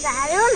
দারুণ।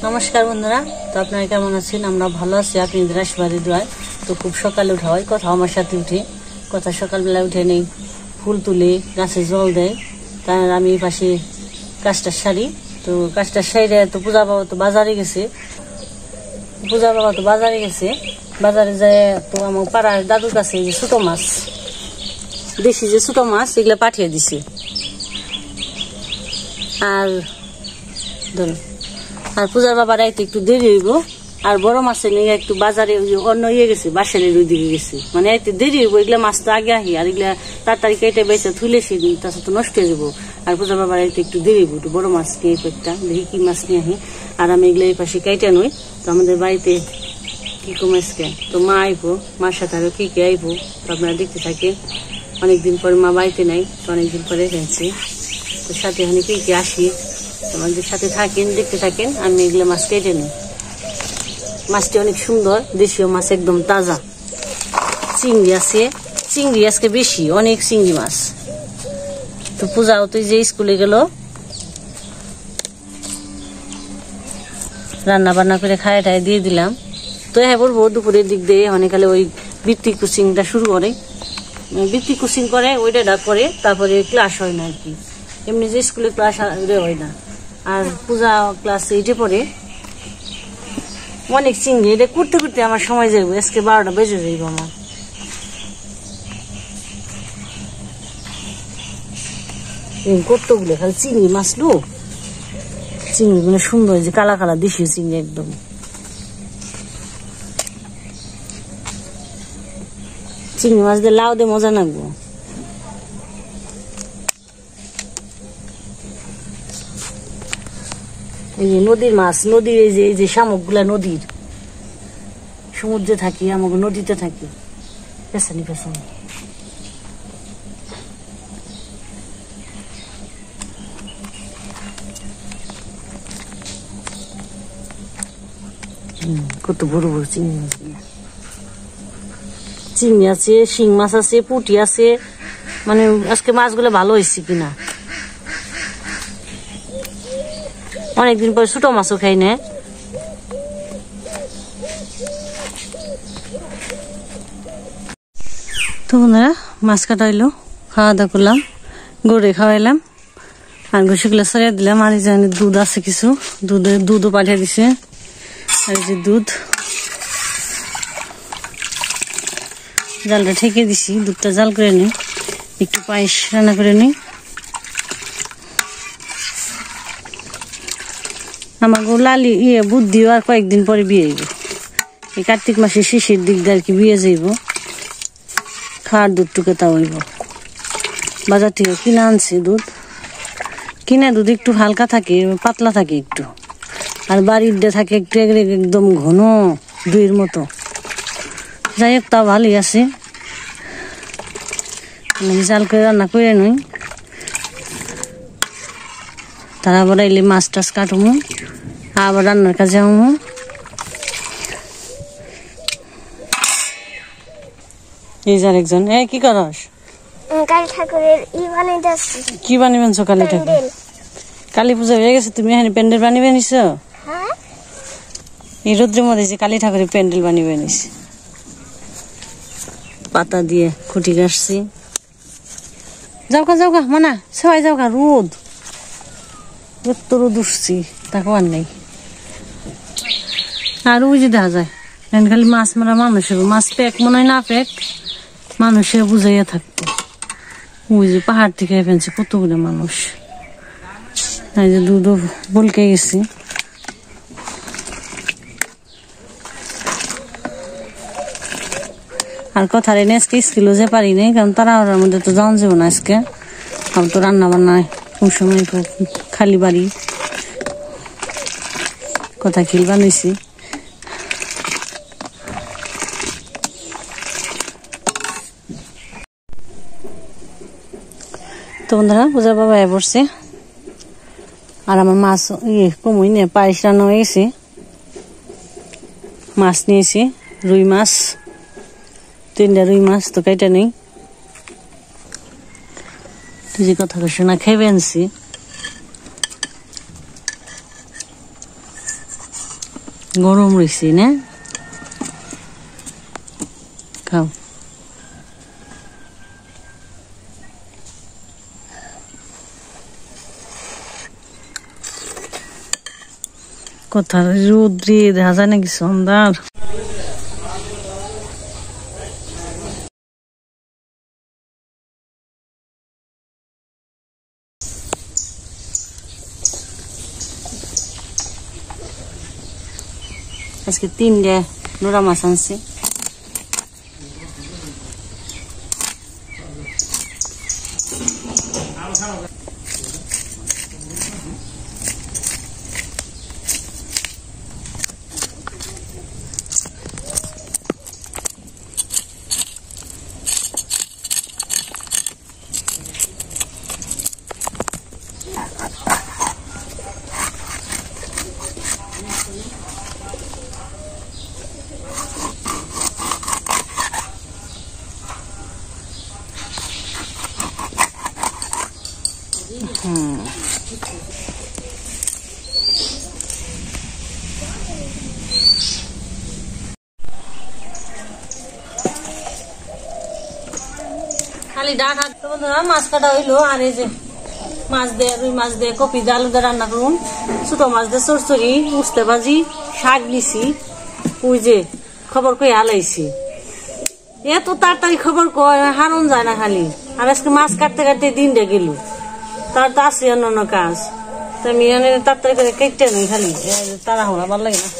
नमस्कार बंधुरा, तो अपनारा केमन आছেন? আমরা ভালো আছি আপনাদের আশীর্বাদে দোয়ায়। তো খুব সকালে উঠা হয়, কথা আমার সাথে উঠে কথা সকালবেলা উঠে নেই, ফুল তুলে গাছে জল দেয়, তার আমি পাশে কাজটা সারি। তো কাজটা সাইরে তো পূজা বাবা তো বাজারে গেছে, বাজারে যায়। তো আমার পাড়ার দাদুর কাছে যে ছোট মাছ, দেশি যে ছোট মাছ, এগুলো পাঠিয়ে দিছে। আর ধরুন, আর পূজার বাবার আইতে একটু দেরি হইব। আর বড় মাছের নিয়ে একটু বাজারে অন্য ইয়ে গেছে, বাসালের ওই দিকে গেছে, মানে আইতে দেরি হইব। এগুলা মাছ তো আগে আহি, আর এগুলা তাড়াতাড়ি কেটে বেঁচে থুলেছি, তার সাথে নষ্ট হয়ে যাবো। আর পূজার বাবার আইতে একটু দেরি হইব, একটু বড় মাছ নিয়ে কয়েকটা দেখি কি মাছ নিয়ে আহি। আর আমি এগুলো এই পাশে কেটে নই। তো আমাদের বাড়িতে কি কমেছে, তো মা আইবো, মার সাথে আরো কি আইবো, তো আপনারা দেখতে থাকেন। অনেকদিন পরে মা বাড়িতে নাই, তো অনেকদিন পরে গেছে। তো সাথে এখানে কি আসি, আমাদের সাথে থাকেন, দেখতে থাকেন। আমি এগুলো মাছ কেটে নিই। মাছটি অনেক সুন্দর, দেশীয় মাছ, একদম তাজা। চিংড়ি আছে, চিংড়ি আজকে বেশি, অনেক চিংড়ি মাছ। তো পূজাও তো যে স্কুলে গেল, রান্না বান্না করে খায় টায় দিয়ে দিলাম। তো হ্যাঁ বলবো, দুপুরের দিক দিয়ে অনেকালে ওই বৃত্তি কোচিংটা শুরু করে, বৃত্তি কোচিং করে, ওইটা করে, তারপরে ক্লাস হয় না আর কি। এমনি যে স্কুলে ক্লাস হয় না। আর পূজা ক্লাস 8-এ পড়ে। অনেক চিংড়ি, এটা করতে করতে আমার সময় যাইব, আজকে 12টা বেজে যাইব আমার। কতগুলো খালি চিংড়ি মাছ লো, চিংড়ি মানে সুন্দর, যে কালা কালা দেশীয় চিংড়ি একদম। চিংড়ি মাছ দিয়ে লাউ দিয়ে মজা লাগবো। এই যে নদীর মাছ, নদীর এই যে শামুক গুলা নদীর, সমুদ্রে থাকি, আমাকে নদীতে থাকি। পেছানি পেছানি কত বড় বড় চিংড়ি মাছ, চিংড়ি আছে, শিং মাছ আছে, পুঁটি আছে। মানে আজকে মাছগুলো ভালো হয়েছে কিনা। অনেকদিন পরে ছোট মাছও খাই না। তো বন্ধুরা মাছ কাটা হইলো, খাওয়া দাওয়া করলাম, গড়ে খাওয়াইলাম আর ঘষিগুলো সরিয়ে দিলাম। আর এই যে দুধ আছে কিছু, দুধও পাঠিয়ে দিছে। আর এই যে দুধ জালটা ঠেকে দিছি, দুধটা জাল করে নিই, একটু পায়েস রান্না করে নিই। আমার লালি বুদ্ধিও আর কয়েকদিন পরে বিয়ে হইব। এই কার্তিক মাসের শেষের দিক দিয়ে আর কি বিয়ে যাইব। খাওয়ার দুধটুকু তা হইব। বাজার থেকে কিনে আনছি দুধ, কিনা দুধ একটু হালকা থাকে, পাতলা থাকে একটু, আর বাড়ির দিয়ে থাকে একটু একদম ঘন দইয়ের মতো। যাই হোক তা ভালোই আছে, জাল করে রান্না করে নই। তারা আবার এলে মাছ টাছ কাটবো, আবার রান্নার কাজে যাবো। এই যে আরেকজন, এই কি করস? কালী ঠাকুরের কি বানিবেন? কালী ঠাকুর কালী পূজা হয়ে গেছে, তুমি এখানে প্যান্ডেল বানিয়ে নিছ? এই রোদ্রের মধ্যে যে কালী ঠাকুরের প্যান্ডেল বানিয়ে নিছি, পাতা দিয়ে খুঁটি কাটছি। যাও গা মানা, সবাই যাও গা, রোদ তো রোদ উঠছি, তাকে আর নেই। আর ওই যে দেখা যায় খালি মাছ মারা মানুষের, মাছ প্যাক মনে হয় না প্যাক, মানুষে বুঝাইয়া থাকতো। ওই যে পাহাড় থেকে ফেলছে কতগুলো মানুষ। এই যে দুধও বলকে গেছি। আর কথার এনে আজকে স্কুলে যে পারি নাই, কারণ তারা ওর মধ্যে তো যাওয়া যাবো না আজকে। আমি তো রান্না বান্নায় কোন সময় খালি বাড়ি কথা খিল বানাইছি। তো বন্ধুরা পূজা বাবা পড়ছে, আর আমার মাছ কমই নিয়ে পায়েস রান্না হয়ে গেছে। মাছ নিয়েছি, রুই মাছ, 3টা রুই মাছ তো কেটে নেই। তুই যে কথা কইস না, খেয়ে আনছি। গরম রয়েছি না, খাও। কথা রোদ্রে দেখা যায় নাকি সন্ধ্যার। আজকে 3টা নোরা মাছ আনছি। খালি ডাক হাঁটতে বন্ধুরা মাছ কাটা হইলো। আর এই যে মাছ দিয়ে, রুই মাছ দিয়ে কপি দিয়ে আলু দিয়ে রান্না করুন, ছোট মাছ দিয়ে চরচড়ি, উস্তে ভাজি, শাক দিছি। ওই যে খবর কই হালাইছি, এত তাড়াতাড়ি খবর কয় হারন যায় না খালি। আর আজকে মাছ কাটতে কাটতে দিনটা গেল, তার তো আছে অন্য কাজ। তো আমি তাড়াতাড়ি করে কেটে নেই, খালি তারা হওয়া ভালো লাগে না।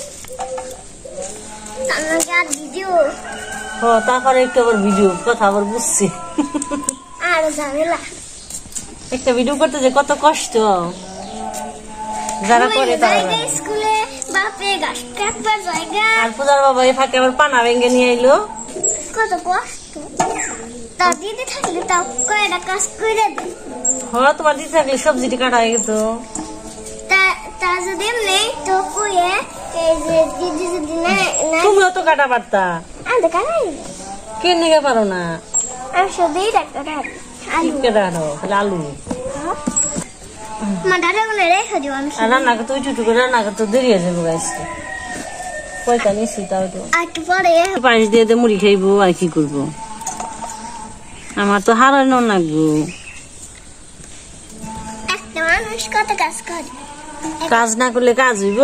তারপরে একটু আবার ভিডিও কথা আবার বুঝছি। একটা ভিডিও করতে যে কত কষ্ট যারা করে তারা। আর পূজার বাবা এই ফাঁকে আবার পানা ভেঙে নিয়ে আইলো, কত কষ্ট। তা দিদি থাকলে তাও কয়টা কাজ করে দে হ্যাঁ তোমার দিদি থাকলে সবজিটি কাটা হয়ে যেত তা যদি নেই তো কয়ে এই যে দিদি যদি না তুমিও তো কাটা পারতা আনতে কাটাই কে নিয়ে পারো না আমি শুধুই ডাক্তার আলু কেটে আনো আলু মা দাদা বলে রেখে দিও আমি আর রান্না করতে ওই টুটু করে রান্না করতে দেরি হয়ে যাবো গাছকে কয়টা নিচ্ছি তাও তো একটু পরে পায়েস দিয়ে দিয়ে মুড়ি খাইবো আর কি করবো আমার তো হারানো লাগবো একটা মানুষ কত কাজ করে কাজ না করলে কাজ হইব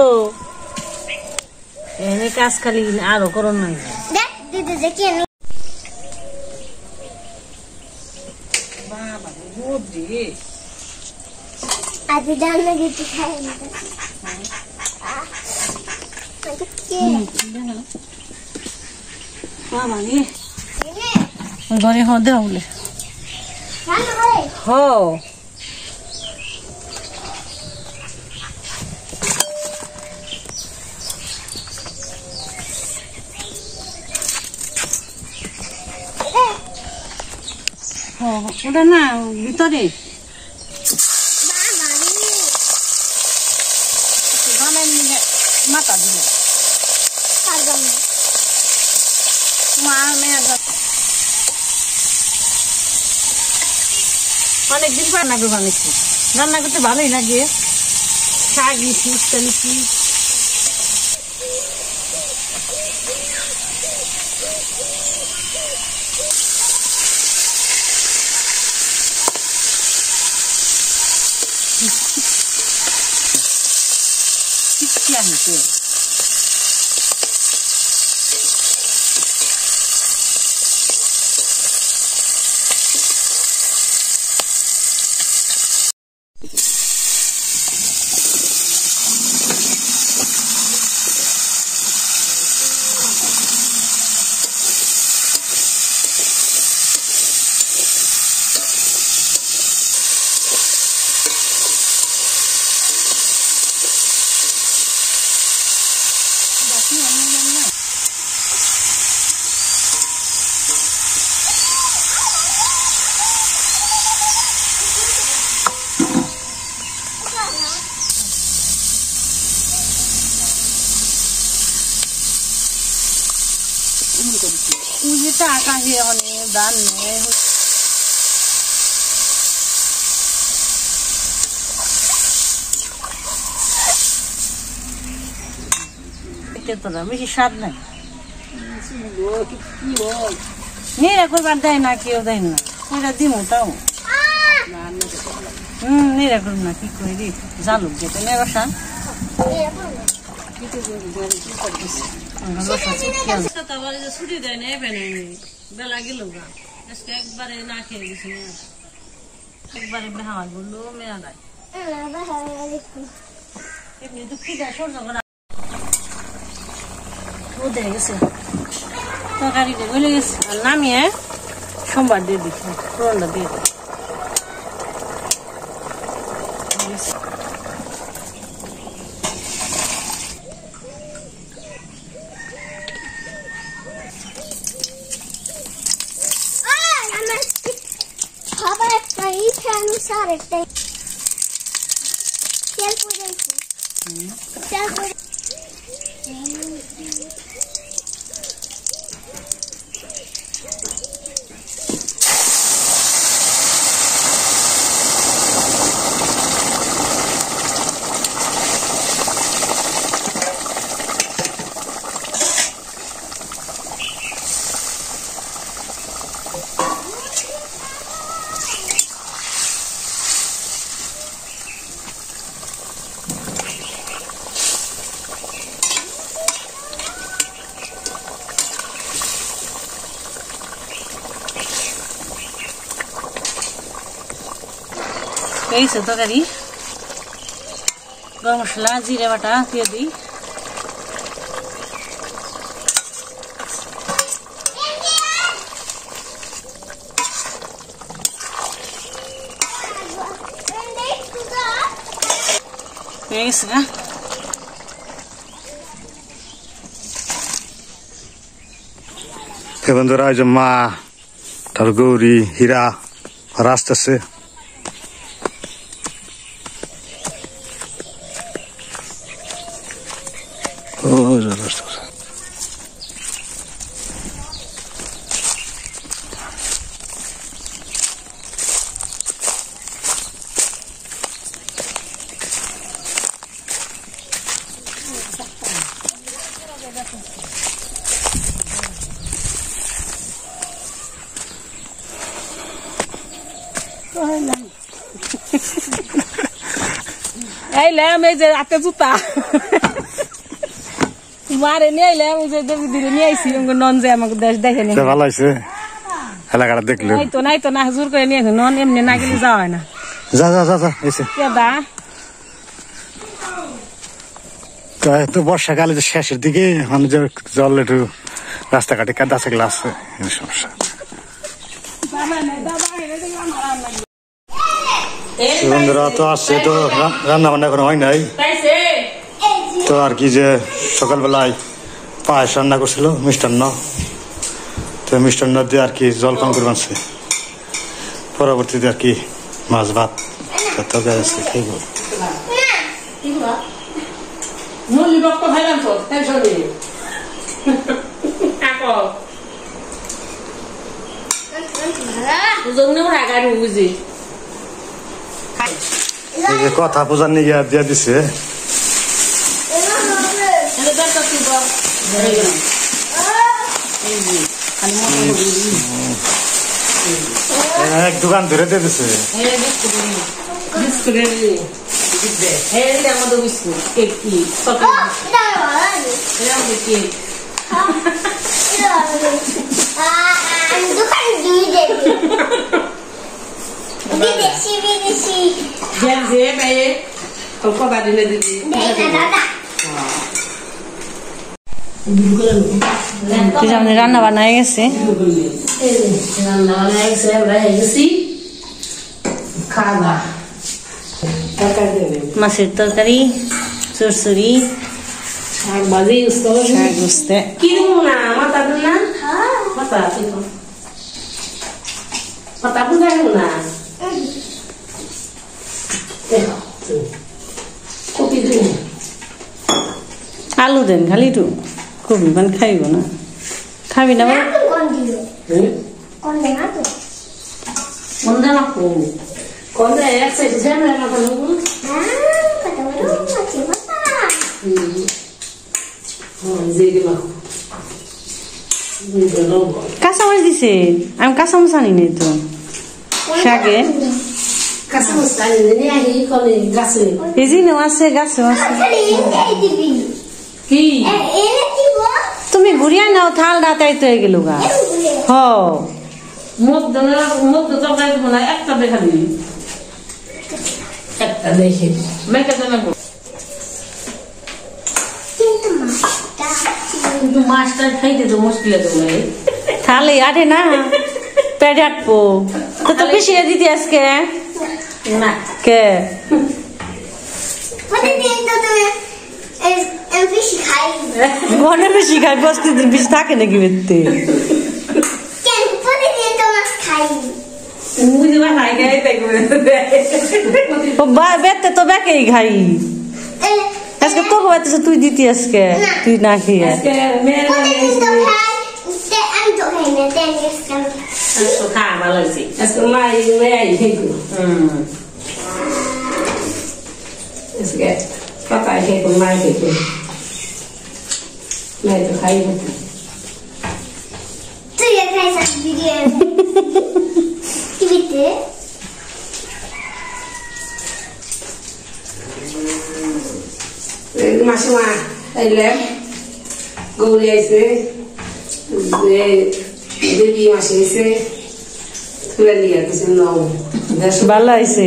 এনে কাজ খালি আরো করো না দেখ দিদি যে কি আজ জানলে কিছু খাই না ঘরে হ দেওয়া বলে হ ওটা না ভিতরে মাথা দিল অনেকদিন রান্না করে বানিয়েছি রান্না করতে ভালোই লাগে শাক নিচ্ছি উস্তা নিচ্ছি হয়েছে मुझे तो आकाश है होने दान में तो ना मुझे शाद नहीं नहीं रखो बात है ना क्यों है ना मेरा दिन होता हूँ नहीं रखो ना कि कोई भी जालूक देते नहीं बसा ছুটি দেয় না বেলা গেল আজকে একবারে না খেয়ে গেছি একবারে বেহাল বললো মেয়া দেয় এমনি দুঃখী দেয় সহ্য করা রোদে গেছে তরকারিতে গলে গেছে আর নামিয়ে সোমবার দিয়ে দিচ্ছি পুরনটা দিয়ে দিই এই সে তরকারি গরম মশলা জিরে বাটা দিয়ে দিই বন্ধুরা মা তার গৌরী হীরা আসতেছে আইলাম এই যে হাতে জুতা মারে নিয়ে আইলাম যে দেবী দিলে নিয়ে আইসি নন যে আমাকে দেশ দেখে নি ভালো হয়েছে এলাকাটা দেখলে নাই তো না জোর করে নিয়ে নন এমনি না গেলে যাওয়া হয় না যা যা যা যা এসে কেদা তো বর্ষাকালে যে শেষের দিকে মানে যে জল একটু রাস্তাঘাটে কাদা সেগুলো আছে সমস্যা বন্ধুরা তো আসছে তো রান্না বান্না এখন হয় নাই তো আর কি যে সকালবেলায় পায়েস রান্না করছিল মিষ্টান্ন তো মিষ্টান্ন দিয়ে আর কি জলপান করে বানছে পরবর্তীতে আর কি মাছ ভাত খাইব বুঝি কথা পূজার নিয়ে দিয়ে দিছে এক দোকান ধরে দিয়ে দিছে রান্না বান্না হয়ে গেছে মাছের তরকারি চরচড়ি শাক বুঝতে কি না মাথা না মাথা মাথা বুঝাই না আলু দেন খালি একটু কবি মানে খাইব না খাবি না কাঁচামরিচ দিছে আমি কাঁচামরিচ আনি নি তো শাকে এই যে আছে গাছে কি তুমি ঘুরিয়া নাও থাল রাতাই তো হয়ে গেল গা হ একটা দেখা দিবি একটা দেখে মাছটা খাইতে তো মুশকিল তাহলে আরে না পেটে আটবো তো পিছিয়ে দিতে আজকে না কে মনে বেশি খাই বসতে বেশি থাকে নাকি বেরতে বেরতে তো বেকেই খাই আজকে তোকে বেরতেছে তুই দিতি আজকে তুই না খেয়ে Pakai kayak pemain gitu, nah itu kayak gitu. Tuh ya kayak satu video, gitu. Masih mah, lem, gula isi, debi masih isi, tulen dia tu sih nau. ভালো হয়েছে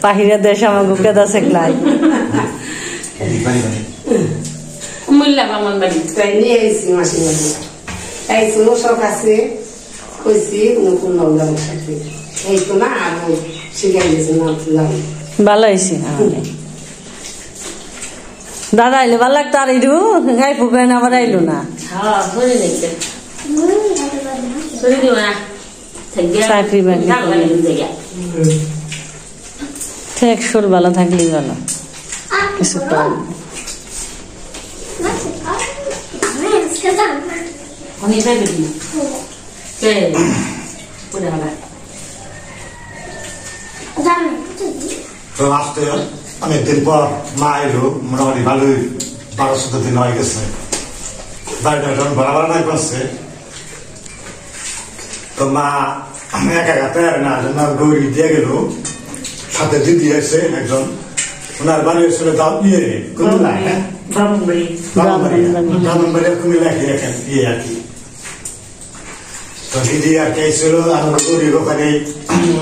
বাহিরে দেশ আমাকে কেদা শেখলাই ভালো হয়েছে দাদা আইলে ভালো লাগতো আর একটু গাই ফুকেন আবার আইলো না হ্যাঁ ধরে দেখতে ধরে দিব না চাকরি বাকরি ঠেক সুর ভালো থাকলেই ভালো কিছু করার নেই। অনেক যাই বেশি কে পুরো হবে তো আসতে অনেকদিন পর মা এলো মোটামুটি ভালোই 12-14 দিন হয়ে গেছে বাড়িটা যখন বরাবর নাই করছে তো মা একা একা তৈরি না জন্য গৌরী দিয়ে গেল সাথে দিদি আছে একজন ওনার বাড়ি হয়েছিল তাও ইয়ে কুমিল্লা ব্রাহ্মণবাড়িয়া কুমিল্লা ইয়ে আর কি তো দিদি আর কে ছিল আমার গৌরী ওখানে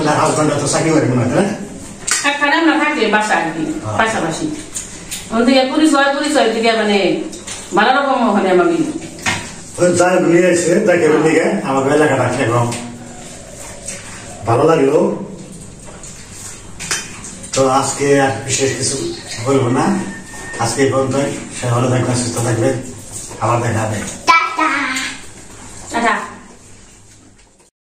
ওনার হাজব্যান্ড তো চাকরি করি মনে হয় একখানে আমরা থাকি বাসা আর কি পাশাপাশি ওদিকে পরিচয় দিকে মানে ভালো রকম ওখানে আমাকে যাই নিয়ে এসে দেখে দিকে আমার এলাকাটা একদম ভালো লাগলো তো আজকে আর বিশেষ কিছু বলবো না আজকে এই পর্যন্ত সে ভালো থাকবেন সুস্থ থাকবেন আবার দেখা হবে